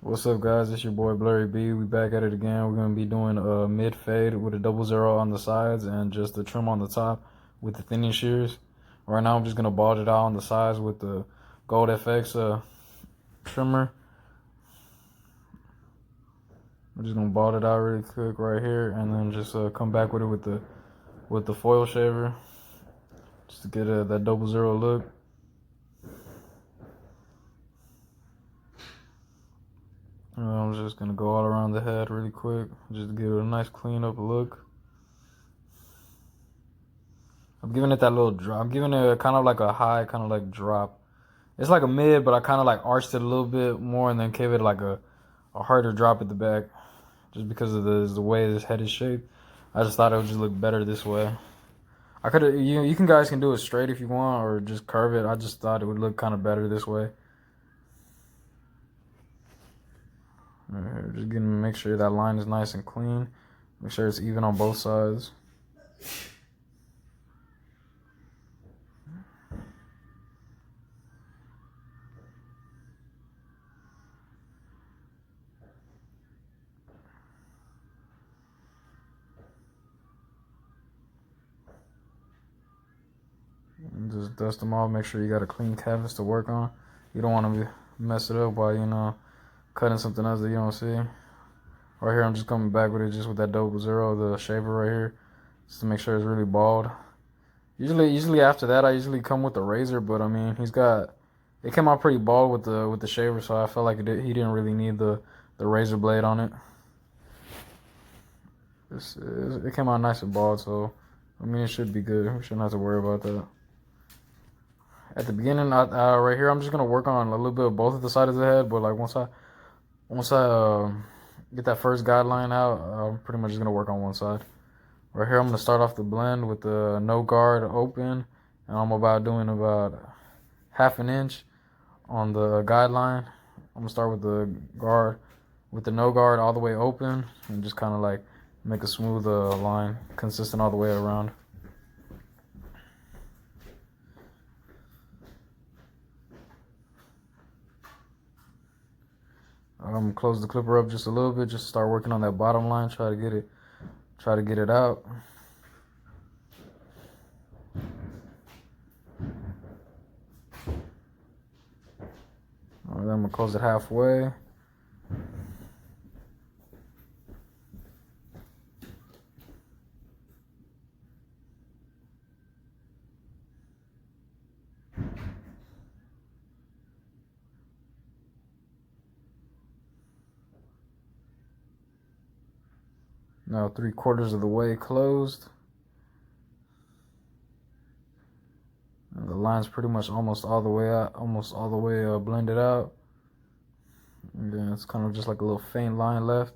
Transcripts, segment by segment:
What's up, guys? It's your boy Blurry B. We back at it again. We're gonna be doing a mid fade with a 00 on the sides and just the trim on the top with the thinning shears. Right now, I'm just gonna bald it out on the sides with the Gold FX trimmer. I'm just gonna bald it out really quick right here, and then just come back with it with the foil shaver, just to get that 00 look. I'm just gonna go all around the head really quick, just to give it a nice clean up look. I'm giving it that little drop. I'm giving it kind of like a high, kind of like drop. It's like a mid, but I kind of like arched it a little bit more and then gave it like a harder drop at the back, just because of the way this head is shaped. I just thought it would just look better this way. I could you can guys can do it straight if you want or just curve it. I just thought it would look kind of better this way. Right here, just getting make sure that line is nice and clean. Make sure it's even on both sides. And just dust them off. Make sure you got a clean canvas to work on. You don't want to mess it up while cutting something else that you don't see. Right here, I'm just coming back with it just with that 00, the shaver right here, just to make sure it's really bald. Usually after that, I usually come with the razor, but I mean, it came out pretty bald with the shaver, so I felt like he didn't really need the razor blade on it. It came out nice and bald, so I mean, it should be good. We shouldn't have to worry about that. At the beginning, right here, I'm just gonna work on a little bit of both of the sides of the head, but like once I get that first guideline out, I'm pretty much just gonna work on one side. Right here, I'm gonna start off the blend with the no guard open, and I'm doing about ½ inch on the guideline. I'm gonna start with the guard, with the no guard all the way open, and just kind of like make a smooth line, consistent all the way around. I'm gonna close the clipper up just a little bit, just start working on that bottom line, try to get it out. Then I'm gonna close it halfway. Now 3/4 of the way closed. And the line's pretty much almost all the way out, blended out. And then it's kind of just like a little faint line left.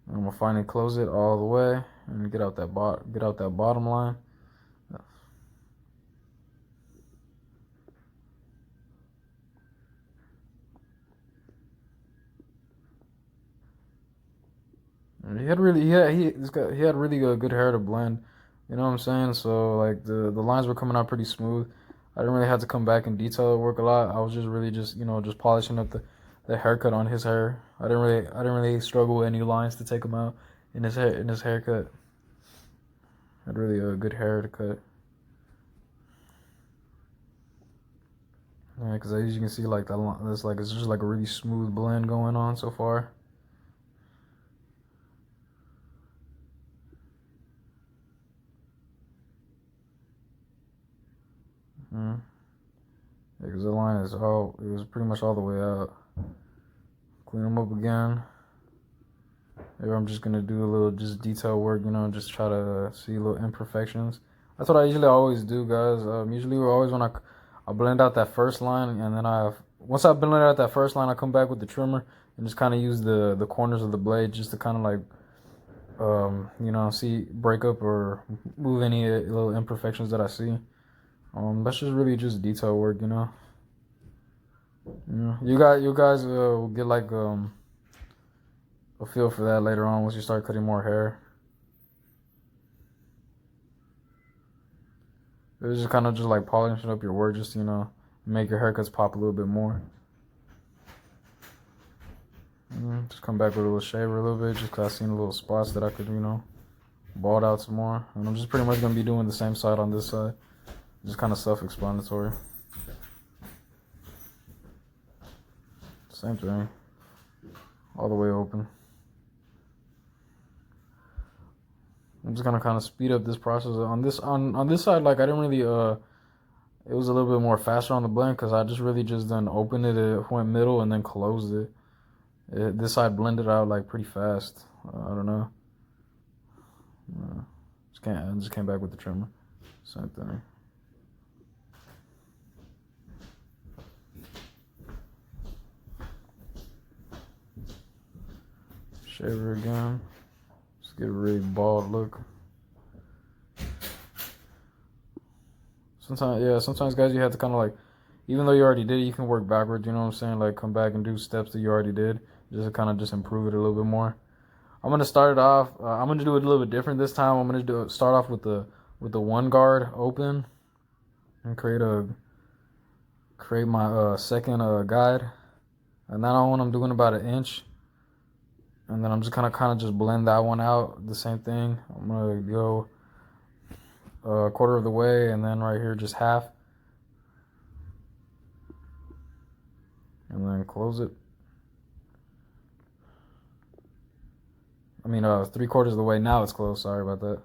And I'm gonna finally close it all the way and get out that bottom line. And he had really good hair to blend. You know what I'm saying? So like the lines were coming out pretty smooth. I didn't really have to come back and detail the work a lot. I was just really just polishing up the haircut on his hair. I didn't really struggle with any lines to take him out in his haircut. Had really a good hair to cut. Yeah, because as you can see, like it's just like a really smooth blend going on so far. Yeah, because the line it was pretty much all the way out. Clean them up again. Here I'm just gonna do a little just detail work, just try to see little imperfections. That's what I usually always do, guys. Usually always when I blend out that first line, and then once I blend out that first line, I come back with the trimmer and just kind of use the corners of the blade just to kind of like break up or move any little imperfections that I see. That's just really just detail work, You guys will get like a feel for that later on once you start cutting more hair. It's just kind of just like polishing up your work, just make your haircuts pop a little bit more. Just come back with a little shaver a little bit, just cause I seen little spots that I could bald out some more. And I'm just pretty much gonna be doing the same side on this side, just kind of self-explanatory. Same thing, all the way open. I'm just gonna kind of speed up this process on this side. Like I didn't really it was a little bit more faster on the blend because I just really just then opened it, it went middle and then closed it. This side blended out like pretty fast. I don't know. I just came back with the trimmer. Same thing. Shaver again. Just get a really bald look. Sometimes guys, you have to kind of like, even though you already did it, you can work backwards, you know what I'm saying? Like come back and do steps that you already did, just to kind of just improve it a little bit more. I'm gonna start it off. I'm gonna do it a little bit different this time. I'm gonna start off with the one guard open and create my second guide, and then I'm doing about 1 inch, and then I'm just gonna kind of just blend that one out. The same thing. I'm gonna go a quarter of the way, and then right here just half, and then close it. I mean, 3/4 of the way. Now it's closed. Sorry about that.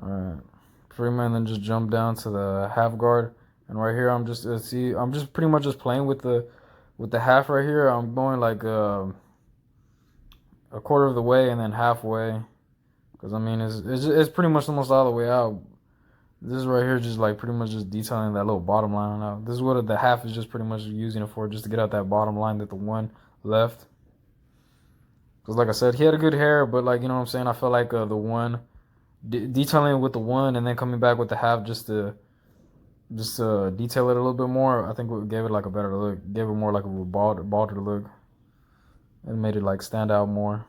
All right, pretty much then just jump down to the half guard, and right here I'm just I'm just pretty much just playing with the half right here. I'm going like a quarter of the way and then halfway, because I mean it's pretty much almost all the way out. This is right here just like pretty much just detailing that little bottom line out. This is what the half is just pretty much using it for, just to get out that bottom line that the one left. Because like I said, he had a good hair, but like, you know what I'm saying, I felt like the one, detailing with the one and then coming back with the half just to detail it a little bit more, I think what gave it like a better look. Gave it more like a balder look. It made it like stand out more.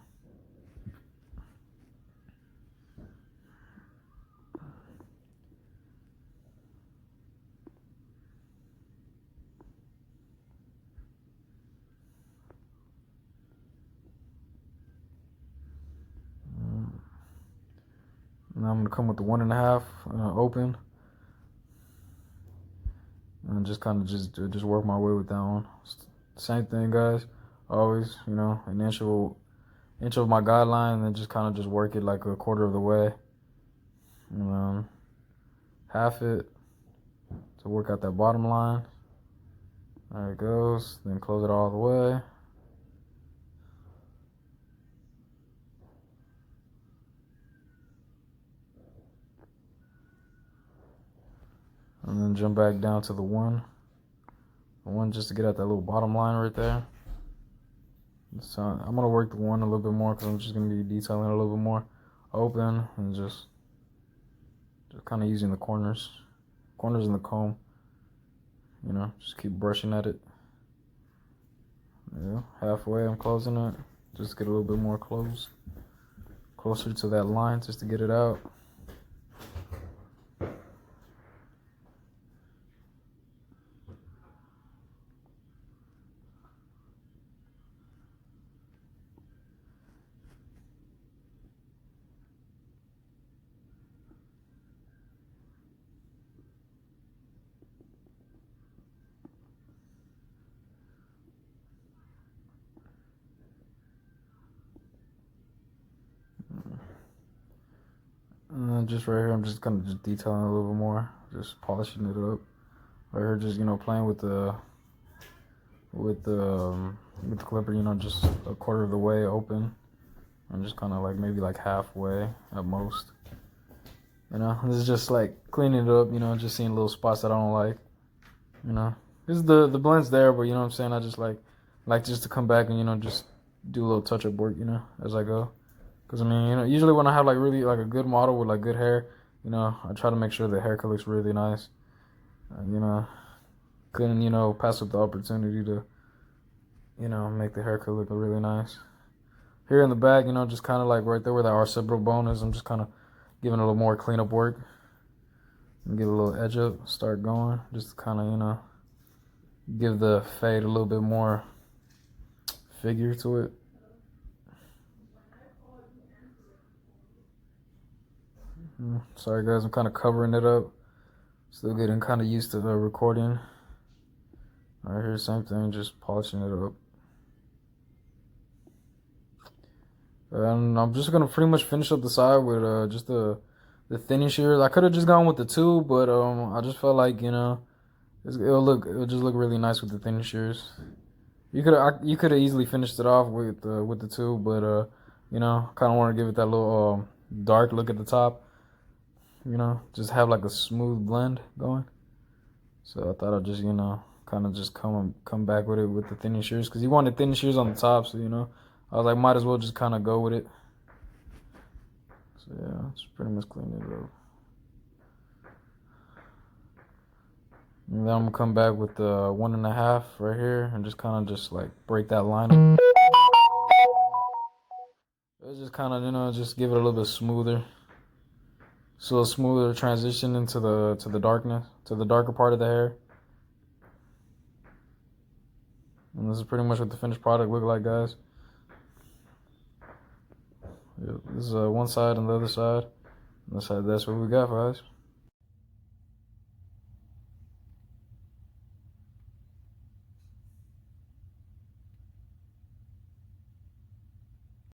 Now I'm gonna come with the 1.5 open, and just kind of just work my way with that one. Same thing, guys. Always, an inch of my guideline, and then just kind of just work it like a quarter of the way. Half it to work out that bottom line. There it goes. Then close it all the way. And then jump back down to the one just to get at that little bottom line right there. So I'm gonna work the one a little bit more because I'm just gonna be detailing a little bit more open, and just kind of using the corners in the comb. Just keep brushing at it. Yeah, halfway I'm closing it, just to get a little bit more closer to that line, just to get it out. And then just right here, I'm just kind of just detailing a little bit more, just polishing it up. Right here, just playing with the clipper, just a quarter of the way open. I'm just kind of like maybe like halfway at most. This is just like cleaning it up. Just seeing little spots that I don't like. This is the blend's there, but you know what I'm saying. I just like just to come back and just do a little touch up work, as I go. Because I mean, usually when I have like really like a good model with like good hair, I try to make sure the haircut looks really nice. Couldn't pass up the opportunity to make the haircut look really nice. Here in the back, just kind of like right there where that occipital bone is, I'm just kind of giving it a little more cleanup work. And give it a little edge up, start going, just to kind of, you know, give the fade a little bit more figure to it. Sorry guys, I'm kind of covering it up. Still getting kind of used to the recording. Right here, same thing, just polishing it up. And I'm just gonna pretty much finish up the side with just the thinning shears. I could have just gone with the two, but I just felt like, you know, it'll just look really nice with the thinning shears. You could have easily finished it off with the two, but you know, kind of want to give it that little dark look at the top. You know, just have like a smooth blend going. So I thought I'd just, you know, kind of just come back with it with the thinning shears, because you wanted thinning shears on the top, so, you know, I was like, might as well just kind of go with it. So yeah, just pretty much clean it up. And then I'm gonna come back with the 1.5 right here and just kind of just like break that line up. It's just kind of, you know, just give it a little bit smoother. So a smoother transition into the darkness, to the darker part of the hair. And this is pretty much what the finished product look like, guys. Yep, this is one side and the other side. On this side, that's what we got, guys.